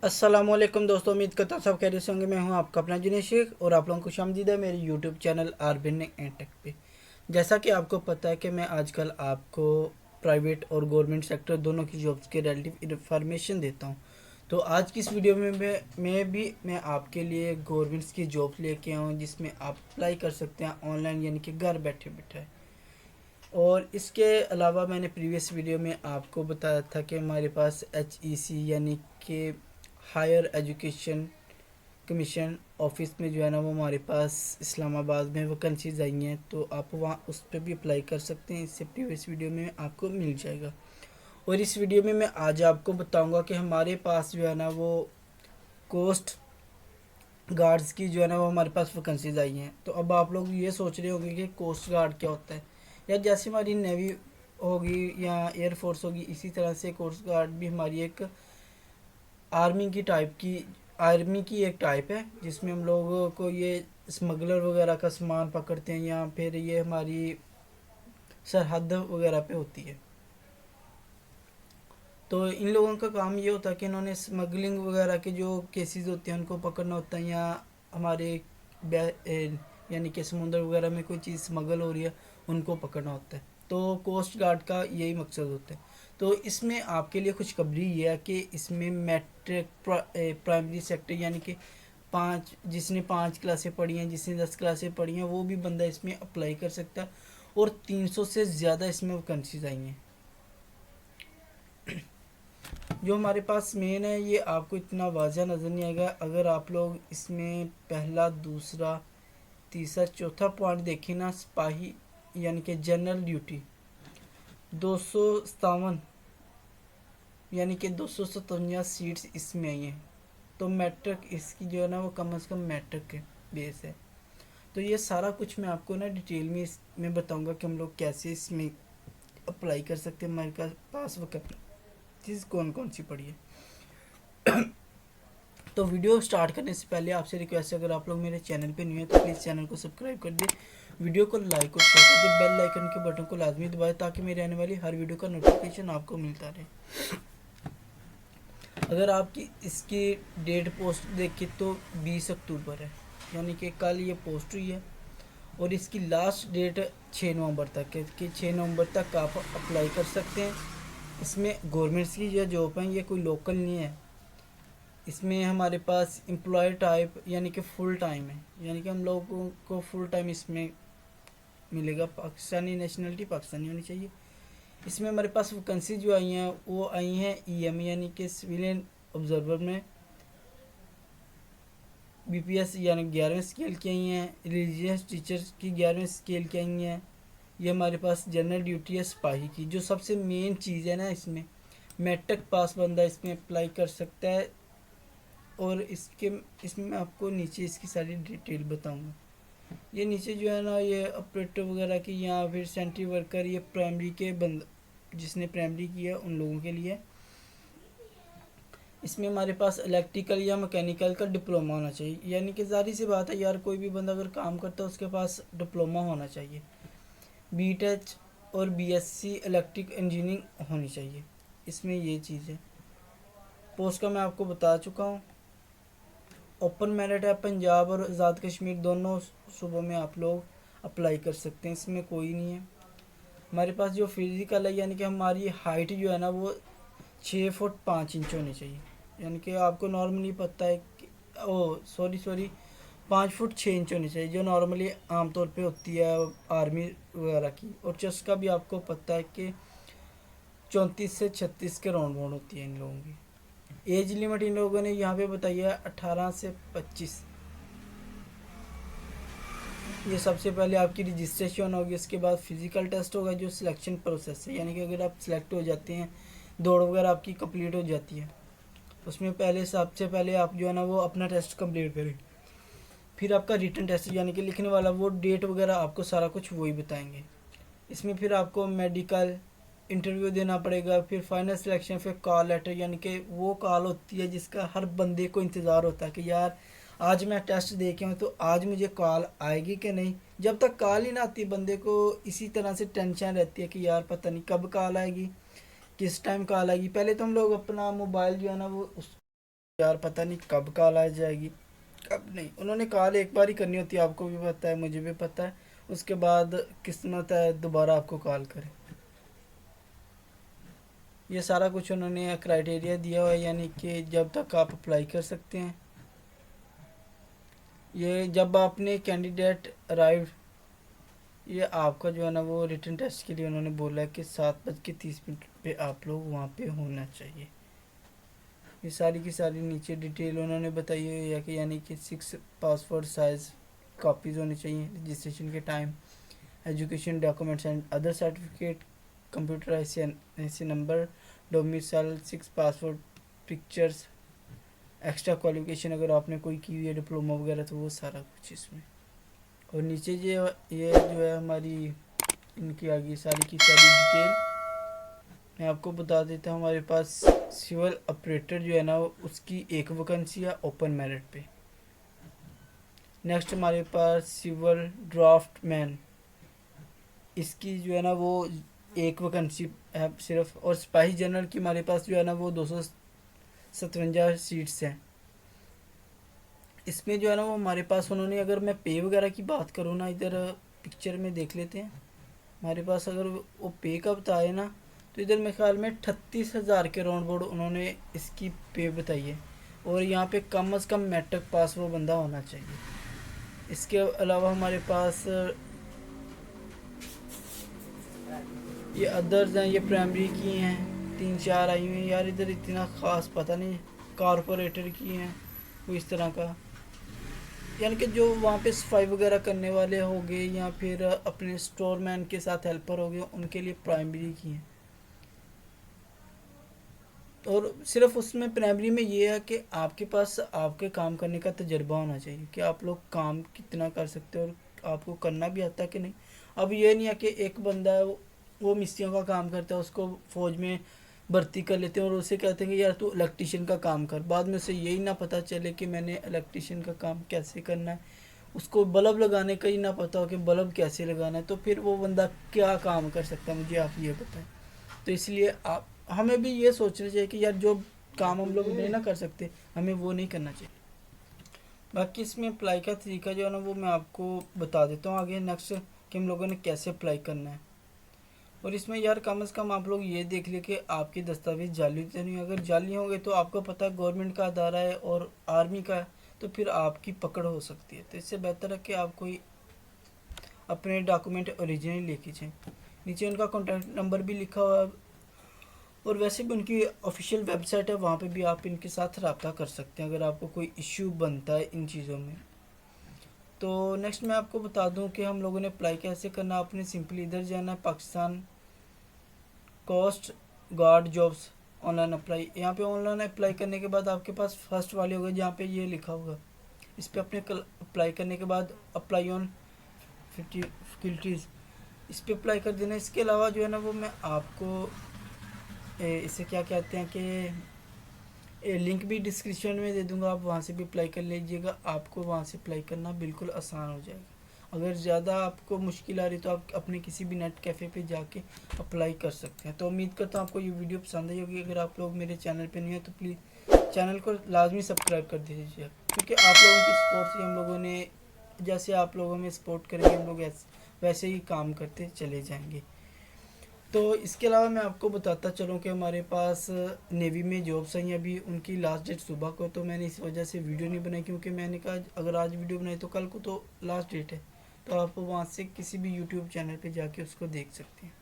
अस्सलामुअलैकुम दोस्तों, उम्मीद करता हूँ सब खैरियत से होंगे। मैं हूँ आपका अपना जुनेद शेख और आप लोगों को खुशामदीद है मेरे यूट्यूब चैनल आरबिन एंड टेक पे। जैसा कि आपको पता है कि मैं आजकल आपको प्राइवेट और गवर्नमेंट सेक्टर दोनों की जॉब्स के रिलेटिव इन्फॉर्मेशन देता हूँ। तो आज की इस वीडियो में मैं आपके लिए गवर्नमेंट्स की जॉब्स लेके आऊँ जिसमें आप अप्लाई कर सकते हैं ऑनलाइन, यानी कि घर बैठे बैठे। और इसके अलावा मैंने प्रीवियस वीडियो में आपको बताया था कि हमारे पास HEC यानी कि हायर एजुकेशन कमीशन ऑफिस में जो है ना वो हमारे पास इस्लामाबाद में वैकेंसीज आई हैं, तो आप वहाँ उस पर भी अप्लाई कर सकते हैं। इससे प्रीवियस वीडियो में आपको मिल जाएगा। और इस वीडियो में मैं आज आपको बताऊंगा कि हमारे पास जो है ना वो कोस्ट गार्ड्स की जो है ना वो हमारे पास वैकेंसीज आई हैं। तो अब आप लोग ये सोच रहे होंगे कि कोस्ट गार्ड क्या होता है। या जैसे हमारी नेवी होगी या एयरफोर्स होगी, इसी तरह से कोस्ट गार्ड भी हमारी एक आर्मी की एक टाइप है, जिसमें हम लोगों को ये स्मगलर वगैरह का सामान पकड़ते हैं या फिर ये हमारी सरहद वगैरह पे होती है। तो इन लोगों का काम ये होता है कि इन्होंने स्मगलिंग वगैरह के जो केसेस होते हैं उनको पकड़ना होता है, या हमारे यानी कि समुद्र वगैरह में कोई चीज़ स्मगल हो रही है उनको पकड़ना होता है। तो कोस्ट गार्ड का यही मकसद होता है। तो इसमें आपके लिए खुशखबरी ये है कि इसमें मैट्रिक प्राइमरी सेक्टर यानी कि जिसने 5 क्लासें पढ़ी हैं, जिसने 10 क्लासें पढ़ी हैं, वो भी बंदा इसमें अप्लाई कर सकता है। और 300 से ज़्यादा इसमें वैकेंसीज आई हैं। जो हमारे पास मेन है ये आपको इतना वाज़ा नज़र नहीं आएगा। अगर आप लोग इसमें पहला, दूसरा, तीसरा, चौथा पॉइंट देखें ना, सिपाही यानी कि जनरल ड्यूटी 257 यानी कि 257 सीट्स इसमें आई हैं। तो मैट्रिक इसकी जो है ना वो कम से कम मैट्रिक के बेस है। तो ये सारा कुछ मैं आपको ना डिटेल में इसमें बताऊंगा कि हम लोग कैसे इसमें अप्लाई कर सकते हैं। हमारे पास वो चीज़ कौन कौन सी पड़ी है। तो वीडियो स्टार्ट करने से पहले आपसे रिक्वेस्ट है, अगर आप लोग मेरे चैनल पे न्यू है तो प्लीज़ चैनल को सब्सक्राइब कर दिए, वीडियो को लाइक और शेयर कर दिए, बेल आइकन के बटन को लाजमी दबाएं ताकि मेरे आने वाली हर वीडियो का नोटिफिकेशन आपको मिलता रहे। अगर आपकी इसकी डेट पोस्ट देखी तो 20 अक्टूबर है, यानी कि कल ये पोस्ट हुई है। और इसकी लास्ट डेट 6 नवंबर तक है कि 6 नवंबर तक आप अप्लाई कर सकते हैं। इसमें गवर्नमेंट्स की जो जॉब है ये कोई लोकल नहीं है। इसमें हमारे पास एम्प्लॉय टाइप यानी कि फुल टाइम है, यानी कि हम लोगों को फुल टाइम इसमें मिलेगा। पाकिस्तानी नेशनलिटी पाकिस्तानी होनी चाहिए। इसमें हमारे पास वैकेंसी जो आई हैं वो आई हैं EM यानी कि सिविलियन ऑब्जर्वर में, BPS यानी 11वें स्केल की आई हैं। रिलीजियस टीचर्स की 11वें स्केल की आई हैं। ये हमारे पास जनरल ड्यूटी है सिपाही की। जो सबसे मेन चीज़ है ना, इसमें मैट्रिक पास बंदा इसमें अप्लाई कर सकता है। और इसमें मैं आपको नीचे इसकी सारी डिटेल बताऊंगा। ये नीचे जो है ना ये ऑपरेटर वगैरह की या फिर सेंट्री वर्कर, ये प्राइमरी के बंद जिसने प्राइमरी किया उन लोगों के लिए। इसमें हमारे पास इलेक्ट्रिकल या मैकेनिकल का डिप्लोमा होना चाहिए, यानी कि ज़ाहिर सी बात है यार, कोई भी बंदा अगर काम करता है उसके पास डिप्लोमा होना चाहिए। BTech और BSc इलेक्ट्रिक इंजीनियरिंग होनी चाहिए। इसमें ये चीज़ है। पोस्ट का मैं आपको बता चुका हूँ। ओपन मेरिट है, पंजाब और आज़ाद कश्मीर दोनों सूबों में आप लोग अप्लाई कर सकते हैं, इसमें कोई नहीं है। हमारे पास जो फिज़िकल है यानी कि हमारी हाइट जो है ना वो 6 फुट 5 इंच होनी चाहिए। यानी कि आपको नॉर्मली पता है कि सॉरी 5 फुट 6 इंच होनी चाहिए, जो नॉर्मली आमतौर पे होती है आर्मी वगैरह की। और चेस्ट का भी आपको पता है कि 34 से 36 के राउंड बाउंड होती है इन लोगों की। एज लिमिट इन लोगों ने यहाँ पे बताई है 18 से 25। ये सबसे पहले आपकी रजिस्ट्रेशन होगी, उसके बाद फिजिकल टेस्ट होगा जो सिलेक्शन प्रोसेस है, यानी कि अगर आप सिलेक्ट हो जाते हैं, दौड़ वगैरह आपकी कंप्लीट हो जाती है, उसमें सबसे पहले आप जो है ना वो अपना टेस्ट कंप्लीट करें। फिर आपका रिटन टेस्ट यानी कि लिखने वाला, वो डेट वगैरह आपको सारा कुछ वही बताएंगे। इसमें फिर आपको मेडिकल इंटरव्यू देना पड़ेगा, फिर फाइनल सिलेक्शन, फिर कॉल लेटर, यानी कि वो कॉल होती है जिसका हर बंदे को इंतज़ार होता है कि यार आज मैं टेस्ट दे के हूँ तो आज मुझे कॉल आएगी कि नहीं। जब तक कॉल ही ना आती बंदे को इसी तरह से टेंशन रहती है कि यार पता नहीं कब कॉल आएगी, किस टाइम कॉल आएगी। पहले तो हम लोग अपना मोबाइल जो है ना वो यार पता नहीं कब कॉल आ जाएगी, कब नहीं। उन्होंने कॉल एक बार ही करनी होती है, आपको भी पता है, मुझे भी पता है। उसके बाद किस्मत है दोबारा आपको कॉल करें। ये सारा कुछ उन्होंने क्राइटेरिया दिया हुआ है, यानी कि जब तक आप अप्लाई कर सकते हैं। ये जब आपने कैंडिडेट अराइव, ये आपका जो है ना वो रिटन टेस्ट के लिए उन्होंने बोला है कि 7:30 पे आप लोग वहाँ पे होना चाहिए। ये सारी की सारी नीचे डिटेल उन्होंने बताई हुई है कि यानी कि 6 पासपोर्ट साइज़ कॉपीज़ होनी चाहिए रजिस्ट्रेशन के time, education documents and other certificate, computer ऐसे number, domicile, 6 passport pictures, extra qualification अगर आपने कोई की हुई है डिप्लोमा वगैरह तो वो सारा कुछ इसमें। और नीचे ये जो है हमारी इनकी आगे सारी की सारी डिटेल मैं आपको बता देता हूँ। हमारे पास सिविल ऑपरेटर जो है ना उसकी एक वैकेंसी है ओपन मेरिट पे। नेक्स्ट हमारे पास सिविल ड्राफ्टमैन, इसकी जो है ना वो एक वैकेंसी है सिर्फ। और सिपाही जनरल की हमारे पास जो है ना वो 257 सीट्स हैं। इसमें जो है ना वो हमारे पास उन्होंने, अगर मैं पे वगैरह की बात करूँ ना, इधर पिक्चर में देख लेते हैं हमारे पास। अगर वो पे का बताए ना तो इधर मेरे ख्याल में 38,000 के राउंड बोर्ड उन्होंने इसकी पे बताई है। और यहाँ पे कम अज़ कम मैट्रिक पास वो बंदा होना चाहिए। इसके अलावा हमारे पास ये अदर्स हैं, ये प्राइमरी की हैं 3-4 आई हुई हैं यार। इधर इतना ख़ास पता नहीं, कारपोरेटर की हैं वो इस तरह का, यानी कि जो वहाँ पे सफाई वगैरह करने वाले हो गए या फिर अपने स्टोर मैन के साथ हेल्पर हो गए, उनके लिए प्राइमरी की हैं। और सिर्फ उसमें प्राइमरी में ये है कि आपके पास आपके काम करने का तजर्बा होना चाहिए कि आप लोग काम कितना कर सकते हो और आपको करना भी आता है कि नहीं। अब ये नहीं है कि एक बंदा है वो मिस्त्रियों का काम करता है, उसको फौज में भर्ती कर लेते हैं और उसे कहते हैं कि यार तू इलेक्ट्रिशियन का काम कर, बाद में उसे यही ना पता चले कि मैंने इलेक्ट्रिशियन का काम कैसे करना है, उसको बल्ब लगाने का ही ना पता हो कि बल्ब कैसे लगाना है, तो फिर वो बंदा क्या काम कर सकता है, मुझे आप ये बताएं। तो इसलिए आप हमें भी ये सोचना चाहिए कि यार जो काम हम लोग नहीं ना कर सकते हमें वो नहीं करना चाहिए। बाकी इसमें अप्लाई का तरीका जो है ना वो मैं आपको बता देता हूँ आगे नेक्स्ट कि हम लोगों ने कैसे अप्लाई करना है। और इसमें यार कम से कम आप लोग ये देख ले कि आपके दस्तावेज जाली तो नहीं। अगर जाली होंगे तो आपको पता है गवर्नमेंट का अदारा है और आर्मी का है, तो फिर आपकी पकड़ हो सकती है। तो इससे बेहतर है कि आप कोई अपने डॉक्यूमेंट ओरिजिनल लेके जाएँ। नीचे उनका कॉन्टैक्ट नंबर भी लिखा हुआ है और वैसे भी उनकी ऑफिशियल वेबसाइट है, वहाँ पे भी आप इनके साथ रब्ता कर सकते हैं अगर आपको कोई इश्यू बनता है इन चीज़ों में। तो नेक्स्ट मैं आपको बता दूं कि हम लोगों ने अप्लाई कैसे करना। आपने सिंपली इधर जाना है, Pakistan coast guard jobs online apply. यहाँ पे ऑनलाइन अप्लाई करने के बाद आपके पास फर्स्ट वाले होगा जहाँ पे ये लिखा होगा, इस पर अपने अप्लाई करने के बाद अप्लाई ऑन फैकल्टीज़, इस पर अप्लाई कर देना। इसके अलावा जो है ना वो मैं आपको इसे क्या कहते हैं कि लिंक भी डिस्क्रिप्शन में दे दूंगा, आप वहाँ से भी अप्लाई कर लीजिएगा। आपको वहाँ से अप्लाई करना बिल्कुल आसान हो जाएगा। अगर ज़्यादा आपको मुश्किल आ रही तो आप अपने किसी भी नेट कैफ़े पे जाके अप्लाई कर सकते हैं। तो उम्मीद करता हूँ आपको ये वीडियो पसंद आई होगी। अगर आप लोग मेरे चैनल पे नहीं हैं तो प्लीज़ चैनल को लाजमी सब्सक्राइब कर दीजिए, क्योंकि आप लोगों की सपोर्ट से हम लोगों ने, जैसे आप लोगों में सपोर्ट करेंगे हम लोग वैसे ही काम करते चले जाएंगे। तो इसके अलावा मैं आपको बताता चलूँ कि हमारे पास नेवी में जॉब्स आई अभी, उनकी लास्ट डेट सुबह को, तो मैंने इस वजह से वीडियो नहीं बनाई, क्योंकि मैंने कहा अगर आज वीडियो बनाई तो कल को तो लास्ट डेट है, तो आप वहाँ से किसी भी यूट्यूब चैनल पे जाके उसको देख सकते हैं।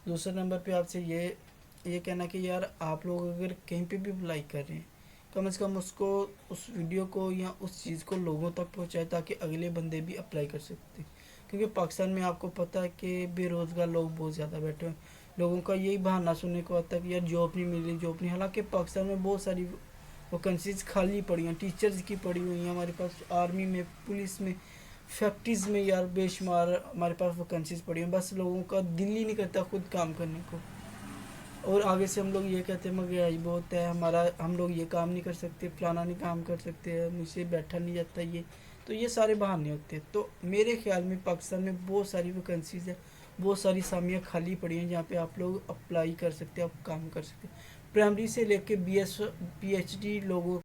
दूसरे नंबर पे आपसे ये कहना कि यार आप लोग अगर कहीं पे भी अप्लाई कर रहे हैं कम से कम उसको, उस वीडियो को या उस चीज़ को लोगों तक पहुँचाए ताकि अगले बंदे भी अप्लाई कर सकते हैं। क्योंकि पाकिस्तान में आपको पता है कि बेरोज़गार लोग बहुत ज़्यादा बैठे हैं। लोगों का यही बहाना सुनने को आता है कि यार जॉब नहीं मिल रही, जॉब नहीं। हालांकि पाकिस्तान में बहुत सारी वैकेंसीज खाली पड़ी हैं, टीचर्स की पड़ी हुई हैं हमारे पास, आर्मी में, पुलिस में, फैक्ट्रीज़ में यार बेशुमार हमारे पास वैकेंसीज पड़ी हैं। बस लोगों का दिल ही नहीं करता खुद काम करने को, और आगे से हम लोग ये कहते हैं महंगाई बहुत है हमारा, हम लोग ये काम नहीं कर सकते, फलाना नहीं काम कर सकते, मुझसे बैठा नहीं जाता ये। तो ये सारे बहाने होते हैं। तो मेरे ख्याल में पाकिस्तान में बहुत सारी वैकेंसीज है, बहुत सारी सामियाँ खाली पड़ी हैं जहाँ पे आप लोग अप्लाई कर सकते हैं, आप काम कर सकते हैं। प्राइमरी से लेके PhD लोगों